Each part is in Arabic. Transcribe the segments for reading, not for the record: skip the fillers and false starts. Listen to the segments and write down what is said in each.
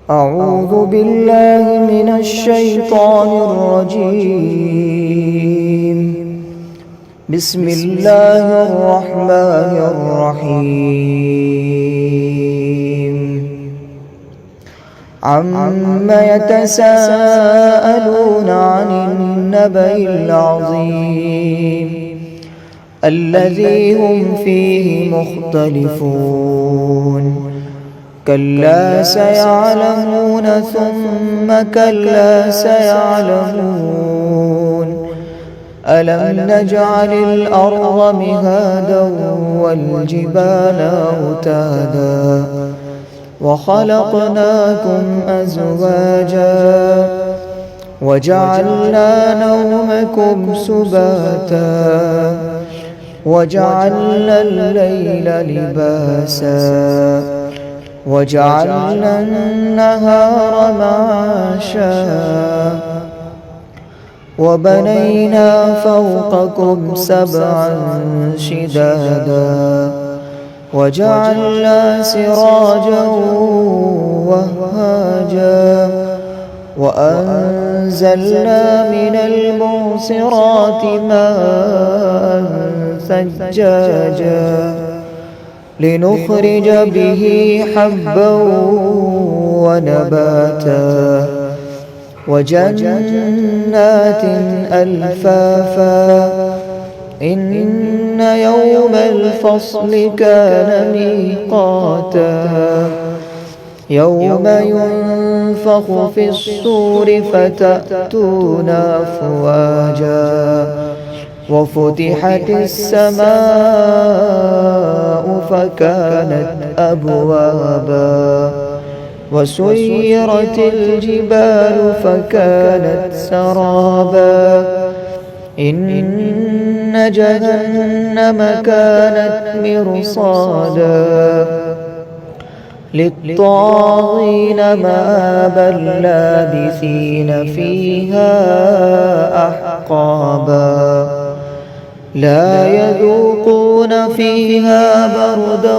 أعوذ بالله من الشيطان الرجيم. بسم الله الرحمن الرحيم. عم يتساءلون عن النبأ العظيم الذي هم فيه مختلفون. كلا سيعلمون ثم كلا سيعلمون. ألم نجعل الأرض مهادا والجبال أوتادا وخلقناكم أزواجا وجعلنا نومكم سباتا وجعلنا الليل لباسا وجعلنا النهار معاشا وبنينا فوقكم سبعا شدادا وجعلنا سراجا وهاجا وأنزلنا من المعصرات ماء ثجاجا لنخرج به حبا ونباتا وجنات ألفافا. إن يوم الفصل كان ميقاتا يوم ينفخ في الصور فتأتون أفواجا وفتحت السماء فكانت أبوابا وسيرت الجبال فكانت سرابا. إن جهنم كانت مرصادا للطاغين مآبا لابثين فيها أحقابا لا يذوقون فيها بردا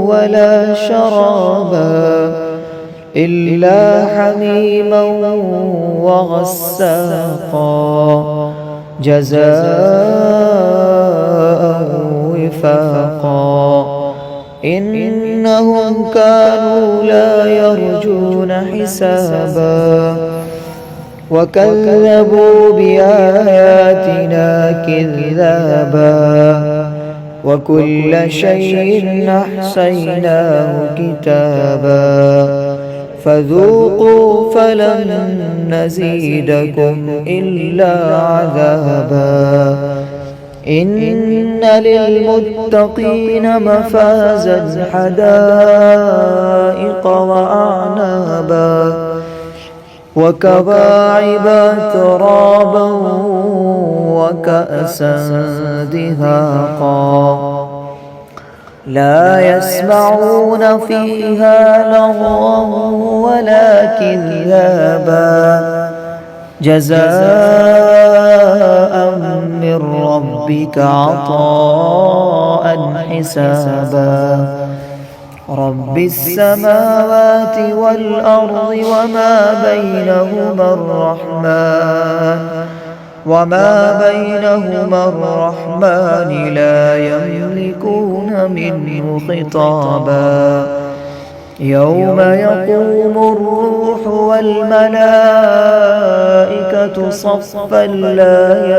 ولا شرابا إلا حميما وغساقا جزاء وفاقا. إنهم كانوا لا يرجون حسابا وكذبوا بآياتنا كذابا وكل شيء أحصيناه كتابا فذوقوا فلن نزيدكم إلا عذابا. إن للمتقين مفازا حدائق وأعنابا وكواعب ترابا وكأسا دهاقا لا يسمعون فيها لغوا ولا كذابا جزاء من ربك عطاء حسابا. رب السماوات والأرض وما بينهما الرحمن لا يملكون منه خطابا. يوم يقوم الروح والملائكة صفا لا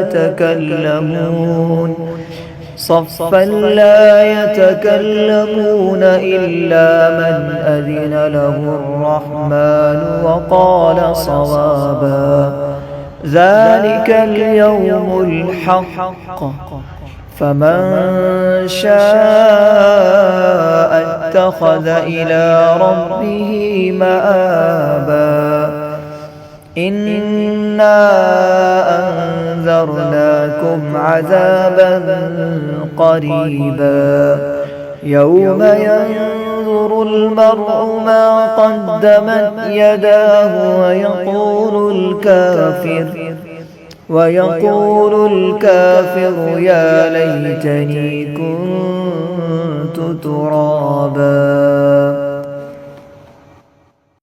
يتكلمون إلا من أذن له الرحمن وقال صوابا. ذلك اليوم الحق فمن شاء اتخذ إلى ربه مآبا. إنا أنذرناكم عذابا قريبا يوم ينظر المرء ما قدمت يداه ويقول الكافر يا ليتني كنت ترابا.